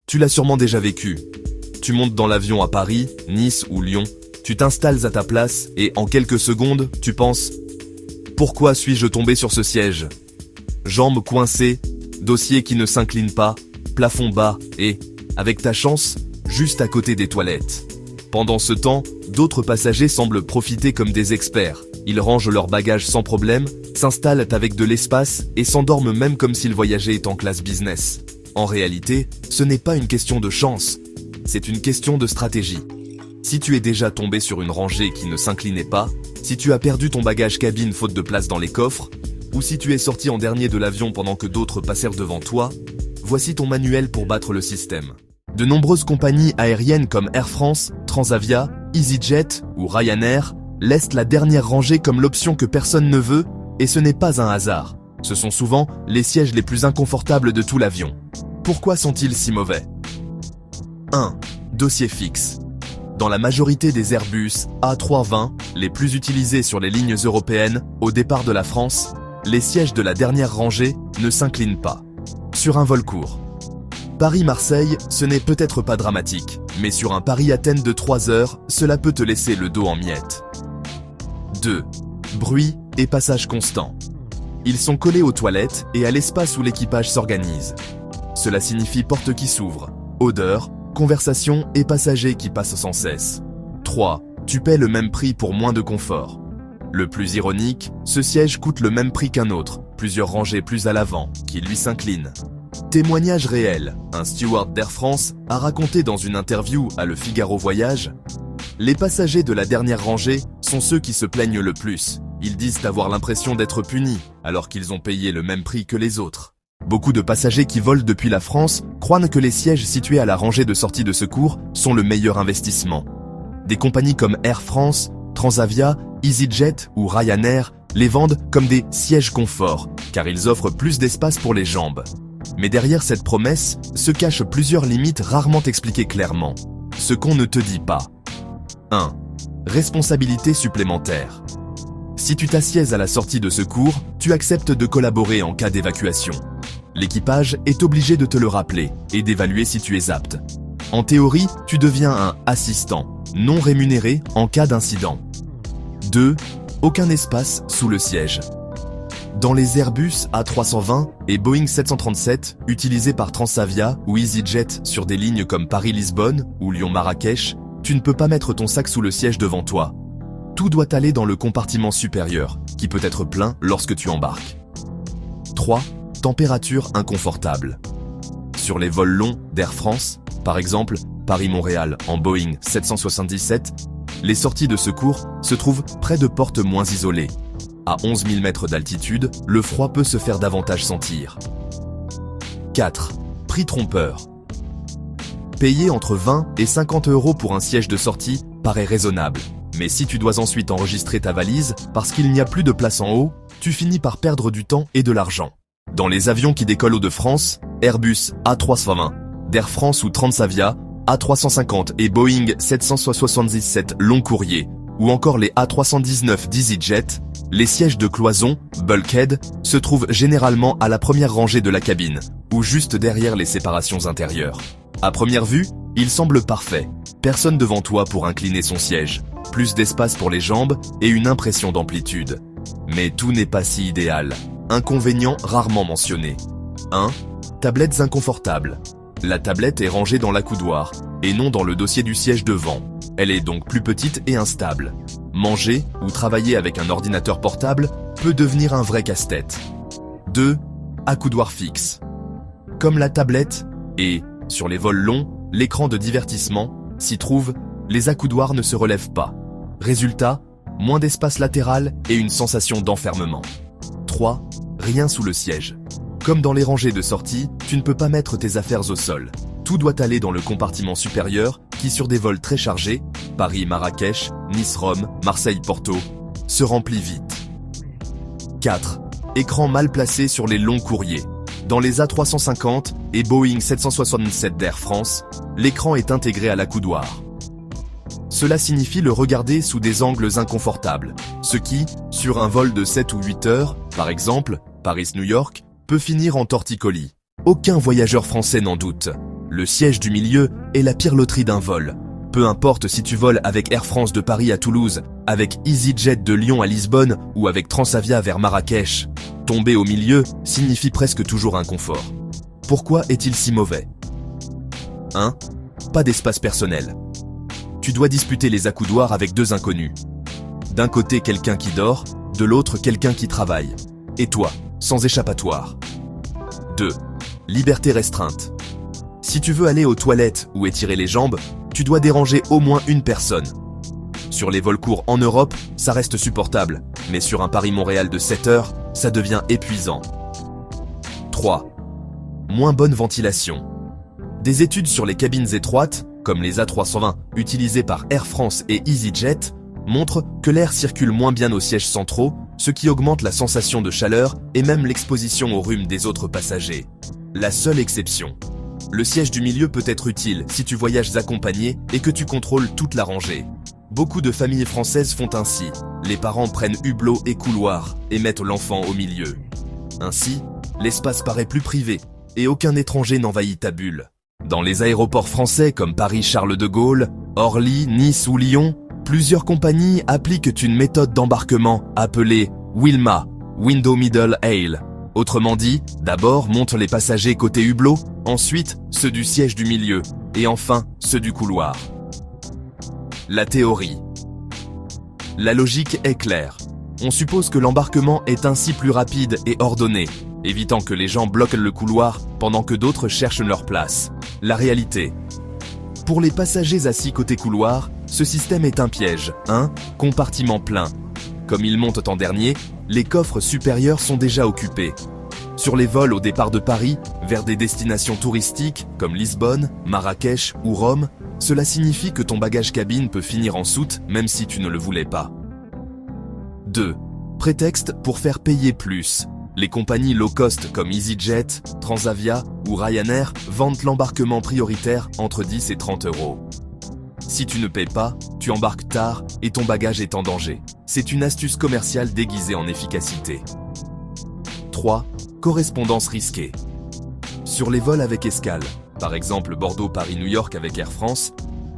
Tu l'as sûrement déjà vécu. Tu montes dans l'avion à Paris, Nice ou Lyon, tu t'installes à ta place et en quelques secondes, tu penses « Pourquoi suis-je tombé sur ce siège ?» Jambes coincées, dossier qui ne s'incline pas, plafond bas et, avec ta chance, juste à côté des toilettes. Pendant ce temps, d'autres passagers semblent profiter comme des experts. Ils rangent leurs bagages sans problème, s'installent avec de l'espace et s'endorment même comme s'ils voyageaient en classe business. En réalité, ce n'est pas une question de chance, c'est une question de stratégie. Si tu es déjà tombé sur une rangée qui ne s'inclinait pas, si tu as perdu ton bagage cabine faute de place dans les coffres, ou si tu es sorti en dernier de l'avion pendant que d'autres passèrent devant toi, voici ton manuel pour battre le système. De nombreuses compagnies aériennes comme Air France, Transavia, EasyJet ou Ryanair laissent la dernière rangée comme l'option que personne ne veut, et ce n'est pas un hasard. Ce sont souvent les sièges les plus inconfortables de tout l'avion. Pourquoi sont-ils si mauvais ? 1. Dossier fixe. Dans la majorité des Airbus A320, les plus utilisés sur les lignes européennes, au départ de la France, les sièges de la dernière rangée ne s'inclinent pas. Sur un vol court. Paris-Marseille, ce n'est peut-être pas dramatique, mais sur un Paris-Athènes de 3 heures, cela peut te laisser le dos en miettes. 2. Bruit et passage constant. Ils sont collés aux toilettes et à l'espace où l'équipage s'organise. Cela signifie porte qui s'ouvre, odeur, conversation et passagers qui passent sans cesse. 3. Tu paies le même prix pour moins de confort. Le plus ironique, ce siège coûte le même prix qu'un autre, plusieurs rangées plus à l'avant, qui lui s'incline. Témoignage réel, un steward d'Air France a raconté dans une interview à Le Figaro Voyage « Les passagers de la dernière rangée sont ceux qui se plaignent le plus. Ils disent avoir l'impression d'être punis, alors qu'ils ont payé le même prix que les autres. » Beaucoup de passagers qui volent depuis la France croient que les sièges situés à la rangée de sortie de secours sont le meilleur investissement. Des compagnies comme Air France, Transavia, EasyJet ou Ryanair les vendent comme des sièges confort, car ils offrent plus d'espace pour les jambes. Mais derrière cette promesse se cachent plusieurs limites rarement expliquées clairement. Ce qu'on ne te dit pas. 1. Responsabilité supplémentaire. Si tu t'assieds à la sortie de secours, tu acceptes de collaborer en cas d'évacuation. L'équipage est obligé de te le rappeler et d'évaluer si tu es apte. En théorie, tu deviens un assistant, non rémunéré en cas d'incident. 2. Aucun espace sous le siège. Dans les Airbus A320 et Boeing 737, utilisés par Transavia ou EasyJet sur des lignes comme Paris-Lisbonne ou Lyon-Marrakech, tu ne peux pas mettre ton sac sous le siège devant toi. Tout doit aller dans le compartiment supérieur, qui peut être plein lorsque tu embarques. 3. Température inconfortable. Sur les vols longs d'Air France, par exemple Paris-Montréal en Boeing 777, les sorties de secours se trouvent près de portes moins isolées. À 11 000 mètres d'altitude, le froid peut se faire davantage sentir. 4. Prix trompeur. Payer entre 20 et 50 € pour un siège de sortie paraît raisonnable. Mais si tu dois ensuite enregistrer ta valise parce qu'il n'y a plus de place en haut, tu finis par perdre du temps et de l'argent. Dans les avions qui décollent Hauts-de-France, Airbus A320, d'Air France ou Transavia, A350 et Boeing 777 long courrier, ou encore les A319 d'EasyJet, les sièges de cloison, bulkhead, se trouvent généralement à la première rangée de la cabine, ou juste derrière les séparations intérieures. À première vue, il semble parfait. Personne devant toi pour incliner son siège, plus d'espace pour les jambes et une impression d'amplitude. Mais tout n'est pas si idéal. Inconvénients rarement mentionnés. 1. Tablettes inconfortables. La tablette est rangée dans l'accoudoir, et non dans le dossier du siège devant. Elle est donc plus petite et instable. Manger ou travailler avec un ordinateur portable peut devenir un vrai casse-tête. 2. Accoudoir fixe. Comme la tablette, et, sur les vols longs, l'écran de divertissement, s'y trouve, les accoudoirs ne se relèvent pas. Résultat, moins d'espace latéral et une sensation d'enfermement. 3. Rien sous le siège. Comme dans les rangées de sortie, tu ne peux pas mettre tes affaires au sol. Tout doit aller dans le compartiment supérieur qui, sur des vols très chargés, Paris-Marrakech, Nice-Rome, Marseille-Porto, se remplit vite. 4. Écran mal placé sur les longs courriers. Dans les A350 et Boeing 767 d'Air France, l'écran est intégré à l'accoudoir. Cela signifie le regarder sous des angles inconfortables, ce qui, sur un vol de 7 ou 8 heures, par exemple, Paris-New York, peut finir en torticolis. Aucun voyageur français n'en doute. Le siège du milieu est la pire loterie d'un vol. Peu importe si tu voles avec Air France de Paris à Toulouse, avec EasyJet de Lyon à Lisbonne ou avec Transavia vers Marrakech, tomber au milieu signifie presque toujours inconfort. Pourquoi est-il si mauvais ? 1. Pas d'espace personnel. Tu dois disputer les accoudoirs avec deux inconnus. D'un côté quelqu'un qui dort, de l'autre quelqu'un qui travaille. Et toi, sans échappatoire. 2. Liberté restreinte. Si tu veux aller aux toilettes ou étirer les jambes, tu dois déranger au moins une personne. Sur les vols courts en Europe, ça reste supportable, mais sur un Paris-Montréal de 7 heures, ça devient épuisant. 3. Moins bonne ventilation. Des études sur les cabines étroites, comme les A320 utilisées par Air France et EasyJet, montrent que l'air circule moins bien aux sièges centraux, ce qui augmente la sensation de chaleur et même l'exposition au rhume des autres passagers. La seule exception. Le siège du milieu peut être utile si tu voyages accompagné et que tu contrôles toute la rangée. Beaucoup de familles françaises font ainsi. Les parents prennent hublot et couloir et mettent l'enfant au milieu. Ainsi, l'espace paraît plus privé et aucun étranger n'envahit ta bulle. Dans les aéroports français comme Paris-Charles de Gaulle, Orly, Nice ou Lyon, plusieurs compagnies appliquent une méthode d'embarquement appelée WILMA, Window Middle Aisle. Autrement dit, d'abord montent les passagers côté hublot, ensuite ceux du siège du milieu, et enfin ceux du couloir. La théorie. La logique est claire. On suppose que l'embarquement est ainsi plus rapide et ordonné, évitant que les gens bloquent le couloir pendant que d'autres cherchent leur place. La réalité. Pour les passagers assis côté couloir, ce système est un piège, un compartiment plein. Comme ils montent en dernier, les coffres supérieurs sont déjà occupés. Sur les vols au départ de Paris, vers des destinations touristiques comme Lisbonne, Marrakech ou Rome, cela signifie que ton bagage cabine peut finir en soute même si tu ne le voulais pas. 2. Prétexte pour faire payer plus. Les compagnies low cost comme EasyJet, Transavia ou Ryanair vendent l'embarquement prioritaire entre 10 et 30 euros. Si tu ne payes pas, tu embarques tard et ton bagage est en danger. C'est une astuce commerciale déguisée en efficacité. 3. Correspondance risquée. Sur les vols avec escale, par exemple Bordeaux-Paris-New York avec Air France,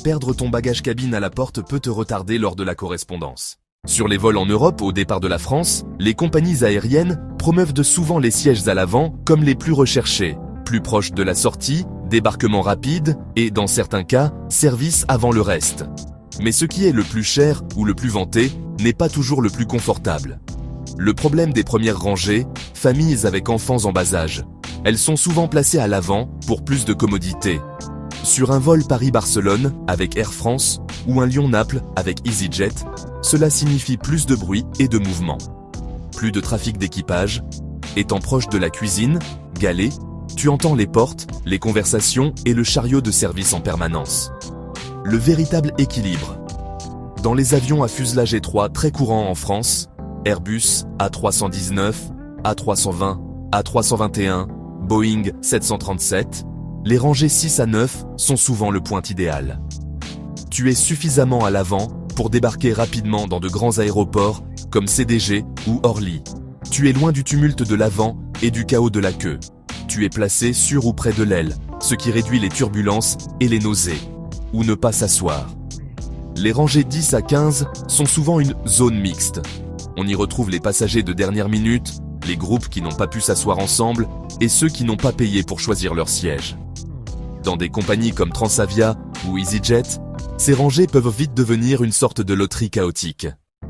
perdre ton bagage cabine à la porte peut te retarder lors de la correspondance. Sur les vols en Europe au départ de la France, les compagnies aériennes promeuvent souvent les sièges à l'avant comme les plus recherchés, plus proches de la sortie, débarquement rapide et, dans certains cas, service avant le reste. Mais ce qui est le plus cher ou le plus vanté n'est pas toujours le plus confortable. Le problème des premières rangées, familles avec enfants en bas âge. Elles sont souvent placées à l'avant pour plus de commodité. Sur un vol Paris-Barcelone avec Air France ou un Lyon-Naples avec EasyJet, cela signifie plus de bruit et de mouvement. Plus de trafic d'équipage. Étant proche de la cuisine, galets, tu entends les portes, les conversations et le chariot de service en permanence. Le véritable équilibre. Dans les avions à fuselage étroit très courants en France, Airbus A319, A320, A321, Boeing 737, les rangées 6 à 9 sont souvent le point idéal. Tu es suffisamment à l'avant pour débarquer rapidement dans de grands aéroports comme CDG ou Orly. Tu es loin du tumulte de l'avant et du chaos de la queue. Tu es placé sur ou près de l'aile, ce qui réduit les turbulences et les nausées. Ou ne pas s'asseoir. Les rangées 10 à 15 sont souvent une zone mixte. On y retrouve les passagers de dernière minute, les groupes qui n'ont pas pu s'asseoir ensemble et ceux qui n'ont pas payé pour choisir leur siège. Dans des compagnies comme Transavia ou EasyJet, ces rangées peuvent vite devenir une sorte de loterie chaotique.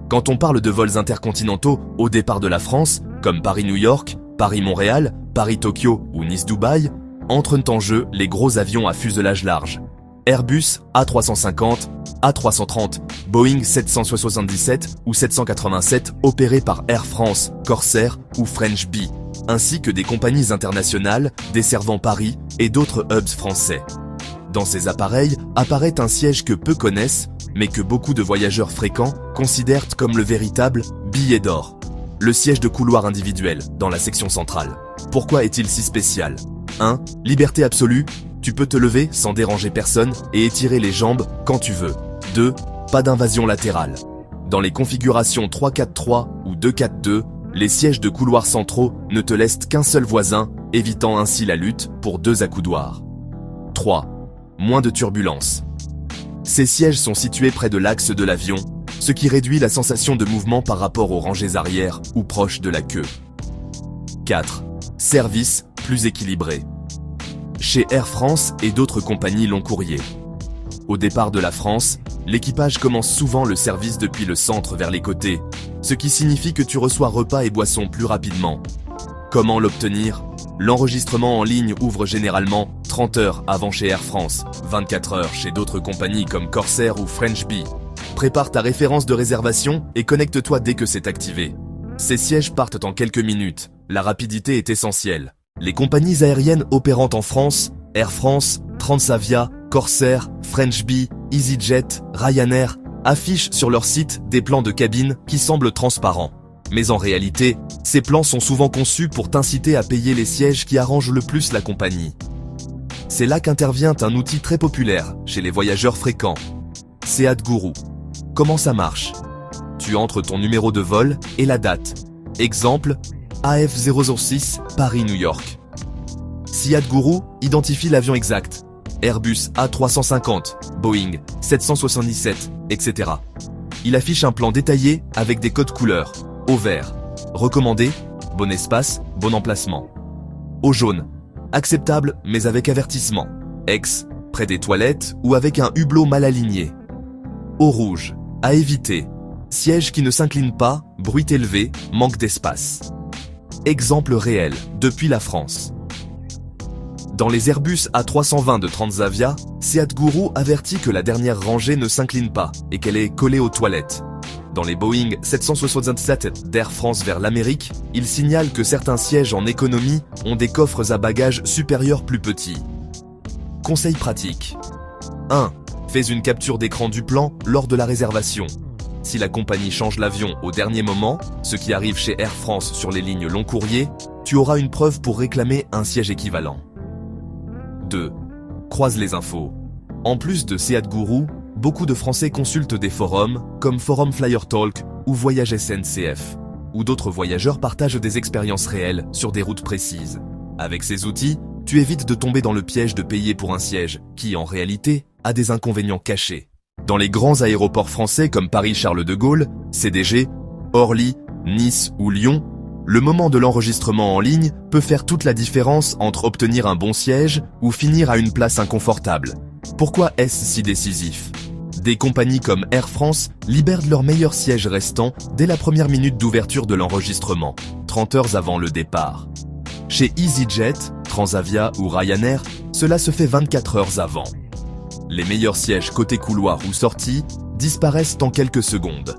Quand on parle de vols intercontinentaux au départ de la France, comme Paris-New York, Paris-Montréal, Paris-Tokyo ou Nice-Dubaï, entrent en jeu les gros avions à fuselage large. Airbus A350, A330, Boeing 777 ou 787 opérés par Air France, Corsair ou French Bee, ainsi que des compagnies internationales desservant Paris et d'autres hubs français. Dans ces appareils apparaît un siège que peu connaissent, mais que beaucoup de voyageurs fréquents considèrent comme le véritable billet d'or. Le siège de couloir individuel, dans la section centrale. Pourquoi est-il si spécial ? 1. Liberté absolue. Tu peux te lever sans déranger personne et étirer les jambes quand tu veux. 2. Pas d'invasion latérale. Dans les configurations 3-4-3 ou 2-4-2, les sièges de couloirs centraux ne te laissent qu'un seul voisin, évitant ainsi la lutte pour deux accoudoirs. 3. Moins de turbulences. Ces sièges sont situés près de l'axe de l'avion, ce qui réduit la sensation de mouvement par rapport aux rangées arrière ou proches de la queue. 4. Service plus équilibré. Chez Air France et d'autres compagnies long courrier. Au départ de la France, l'équipage commence souvent le service depuis le centre vers les côtés, ce qui signifie que tu reçois repas et boissons plus rapidement. Comment l'obtenir ? L'enregistrement en ligne ouvre généralement 30 heures avant chez Air France, 24 heures chez d'autres compagnies comme Corsair ou French Bee. Prépare ta référence de réservation et connecte-toi dès que c'est activé. Ces sièges partent en quelques minutes. La rapidité est essentielle. Les compagnies aériennes opérant en France, Air France, Transavia, Corsair, French Bee, EasyJet, Ryanair, affichent sur leur site des plans de cabine qui semblent transparents. Mais en réalité, ces plans sont souvent conçus pour t'inciter à payer les sièges qui arrangent le plus la compagnie. C'est là qu'intervient un outil très populaire chez les voyageurs fréquents, SeatGuru. Comment ça marche ? Tu entres ton numéro de vol et la date. Exemple, AF006 Paris-New York. SeatGuru identifie l'avion exact. Airbus A350, Boeing 777, etc. Il affiche un plan détaillé avec des codes couleurs. Au vert, recommandé, bon espace, bon emplacement. Au jaune, acceptable mais avec avertissement. X, près des toilettes ou avec un hublot mal aligné. Au rouge, à éviter. Siège qui ne s'incline pas, bruit élevé, manque d'espace. Exemple réel, depuis la France. Dans les Airbus A320 de Transavia, SeatGuru avertit que la dernière rangée ne s'incline pas et qu'elle est collée aux toilettes. Dans les Boeing 767 d'Air France vers l'Amérique, il signale que certains sièges en économie ont des coffres à bagages supérieurs plus petits. Conseil pratique. 1. Fais une capture d'écran du plan lors de la réservation. Si la compagnie change l'avion au dernier moment, ce qui arrive chez Air France sur les lignes long courrier, tu auras une preuve pour réclamer un siège équivalent. 2. Croise les infos. En plus de SeatGuru, beaucoup de Français consultent des forums comme Forum Flyer Talk ou Voyage SNCF, où d'autres voyageurs partagent des expériences réelles sur des routes précises. Avec ces outils, tu évites de tomber dans le piège de payer pour un siège qui, en réalité, a des inconvénients cachés. Dans les grands aéroports français comme Paris-Charles de Gaulle, CDG, Orly, Nice ou Lyon, le moment de l'enregistrement en ligne peut faire toute la différence entre obtenir un bon siège ou finir à une place inconfortable. Pourquoi est-ce si décisif ? Des compagnies comme Air France libèrent leurs meilleurs sièges restants dès la première minute d'ouverture de l'enregistrement, 30 heures avant le départ. Chez EasyJet, Transavia ou Ryanair, cela se fait 24 heures avant. Les meilleurs sièges côté couloir ou sortie disparaissent en quelques secondes.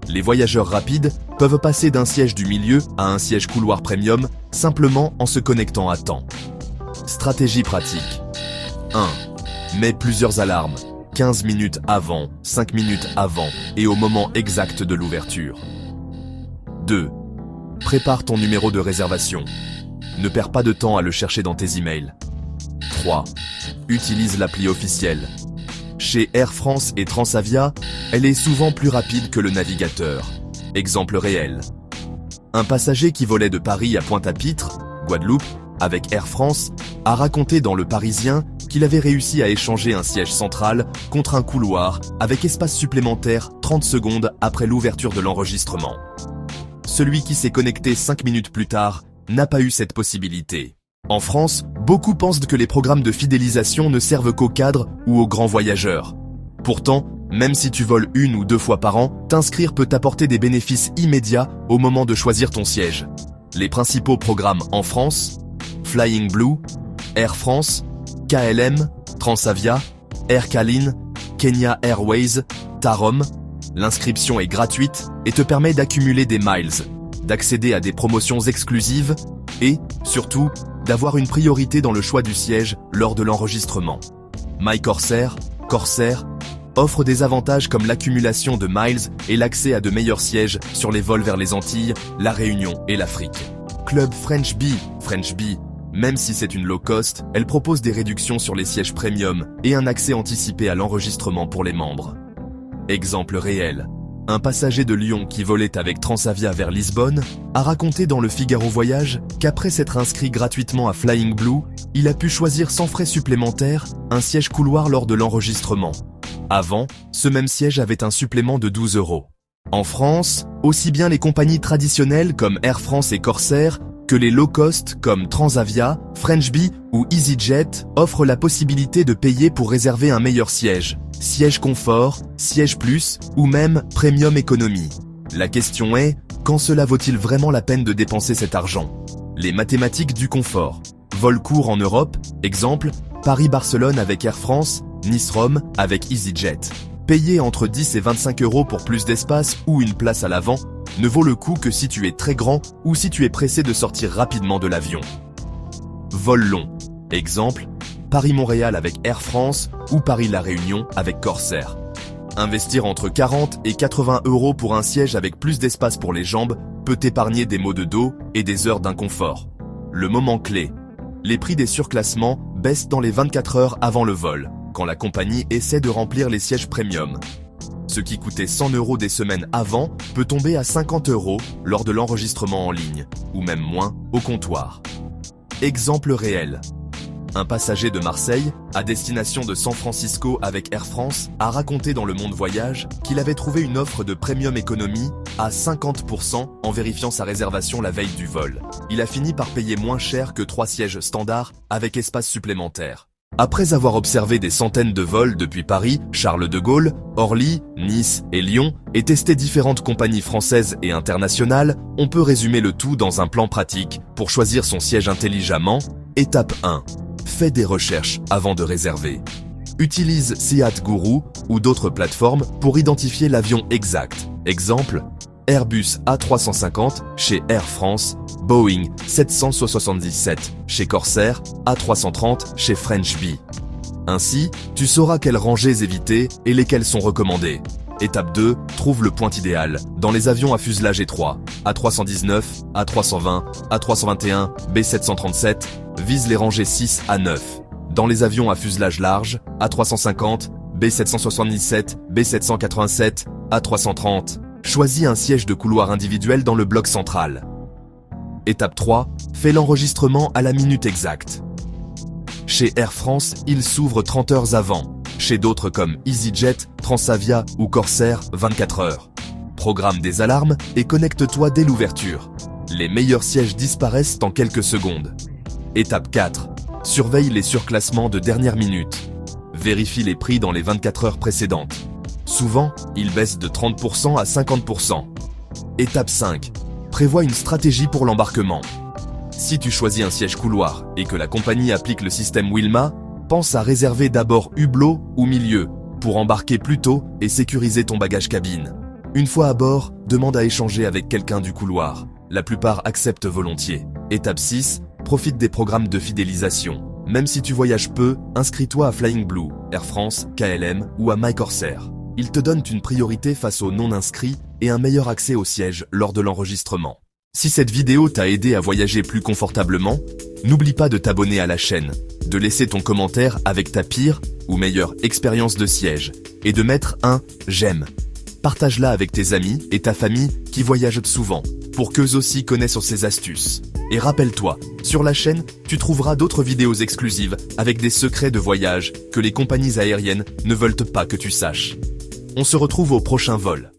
Les voyageurs rapides peuvent passer d'un siège du milieu à un siège couloir premium simplement en se connectant à temps. Stratégie pratique. 1. Mets plusieurs alarmes, 15 minutes avant, 5 minutes avant et au moment exact de l'ouverture. 2. Prépare ton numéro de réservation. Ne perds pas de temps à le chercher dans tes emails. 3. Utilise l'appli officielle. Chez Air France et Transavia, elle est souvent plus rapide que le navigateur. Exemple réel. Un passager qui volait de Paris à Pointe-à-Pitre, Guadeloupe, avec Air France, a raconté dans Le Parisien qu'il avait réussi à échanger un siège central contre un couloir avec espace supplémentaire 30 secondes après l'ouverture de l'enregistrement. Celui qui s'est connecté 5 minutes plus tard n'a pas eu cette possibilité. En France, beaucoup pensent que les programmes de fidélisation ne servent qu'aux cadres ou aux grands voyageurs. Pourtant, même si tu voles 1 ou 2 fois par an, t'inscrire peut t'apporter des bénéfices immédiats au moment de choisir ton siège. Les principaux programmes en France, Flying Blue, Air France, KLM, Transavia, Air Calin, Kenya Airways, Tarom. L'inscription est gratuite et te permet d'accumuler des miles, d'accéder à des promotions exclusives et, surtout, d'avoir une priorité dans le choix du siège lors de l'enregistrement. MyCorsair, Corsair, offre des avantages comme l'accumulation de miles et l'accès à de meilleurs sièges sur les vols vers les Antilles, la Réunion et l'Afrique. Club French Bee, même si c'est une low cost, elle propose des réductions sur les sièges premium et un accès anticipé à l'enregistrement pour les membres. Exemple réel. un passager de Lyon qui volait avec Transavia vers Lisbonne, a raconté dans le Figaro Voyage qu'après s'être inscrit gratuitement à Flying Blue, il a pu choisir sans frais supplémentaires un siège couloir lors de l'enregistrement. Avant, ce même siège avait un supplément de 12 €. En France, aussi bien les compagnies traditionnelles comme Air France et Corsair que les low-cost comme Transavia, French Bee ou EasyJet offrent la possibilité de payer pour réserver un meilleur siège, siège confort, siège plus ou même premium économie. La question est, quand cela vaut-il vraiment la peine de dépenser cet argent? Les mathématiques du confort. Vol court en Europe, exemple, Paris-Barcelone avec Air France, Nice-Rome avec EasyJet. Payer entre 10 et 25 € pour plus d'espace ou une place à l'avant ne vaut le coup que si tu es très grand ou si tu es pressé de sortir rapidement de l'avion. Vol long. Exemple, Paris-Montréal avec Air France ou Paris-La Réunion avec Corsair. Investir entre 40 et 80 € pour un siège avec plus d'espace pour les jambes peut épargner des maux de dos et des heures d'inconfort. Le moment clé. Les prix des surclassements baissent dans les 24 heures avant le vol, quand la compagnie essaie de remplir les sièges premium. Ce qui coûtait 100 € des semaines avant peut tomber à 50 € lors de l'enregistrement en ligne, ou même moins au comptoir. Exemple réel. Un passager de Marseille, à destination de San Francisco avec Air France, a raconté dans Le Monde Voyage qu'il avait trouvé une offre de premium économie à 50% en vérifiant sa réservation la veille du vol. Il a fini par payer moins cher que 3 sièges standards avec espace supplémentaire. Après avoir observé des centaines de vols depuis Paris, Charles de Gaulle, Orly, Nice et Lyon et testé différentes compagnies françaises et internationales, on peut résumer le tout dans un plan pratique pour choisir son siège intelligemment. Étape 1. Fais des recherches avant de réserver. Utilise Seat Guru ou d'autres plateformes pour identifier l'avion exact. Exemple, Airbus A350 chez Air France, Boeing 777 chez Corsair, A330 chez French Bee. Ainsi, tu sauras quelles rangées éviter et lesquelles sont recommandées. Étape 2, trouve le point idéal. Dans les avions à fuselage étroit, A319, A320, A321, B737, vise les rangées 6 à 9. Dans les avions à fuselage large, A350, B777, B787, A330, choisis un siège de couloir individuel dans le bloc central. Étape 3, fais l'enregistrement à la minute exacte. Chez Air France, il s'ouvre 30 heures avant. Chez d'autres comme EasyJet, Transavia ou Corsair, 24 heures. Programme des alarmes et connecte-toi dès l'ouverture. Les meilleurs sièges disparaissent en quelques secondes. Étape 4, surveille les surclassements de dernière minute. Vérifie les prix dans les 24 heures précédentes. Souvent, ils baissent de 30% à 50%. Étape 5. Prévois une stratégie pour l'embarquement. Si tu choisis un siège couloir et que la compagnie applique le système Wilma, pense à réserver d'abord hublot ou milieu pour embarquer plus tôt et sécuriser ton bagage cabine. Une fois à bord, demande à échanger avec quelqu'un du couloir. La plupart acceptent volontiers. Étape 6. Profite des programmes de fidélisation. Même si tu voyages peu, inscris-toi à Flying Blue, Air France, KLM ou à MyCorsair. Ils te donnent une priorité face aux non-inscrits et un meilleur accès au siège lors de l'enregistrement. Si cette vidéo t'a aidé à voyager plus confortablement, n'oublie pas de t'abonner à la chaîne, de laisser ton commentaire avec ta pire ou meilleure expérience de siège et de mettre un « j'aime ». Partage-la avec tes amis et ta famille qui voyagent souvent pour qu'eux aussi connaissent ces astuces. Et rappelle-toi, sur la chaîne, tu trouveras d'autres vidéos exclusives avec des secrets de voyage que les compagnies aériennes ne veulent pas que tu saches. On se retrouve au prochain vol.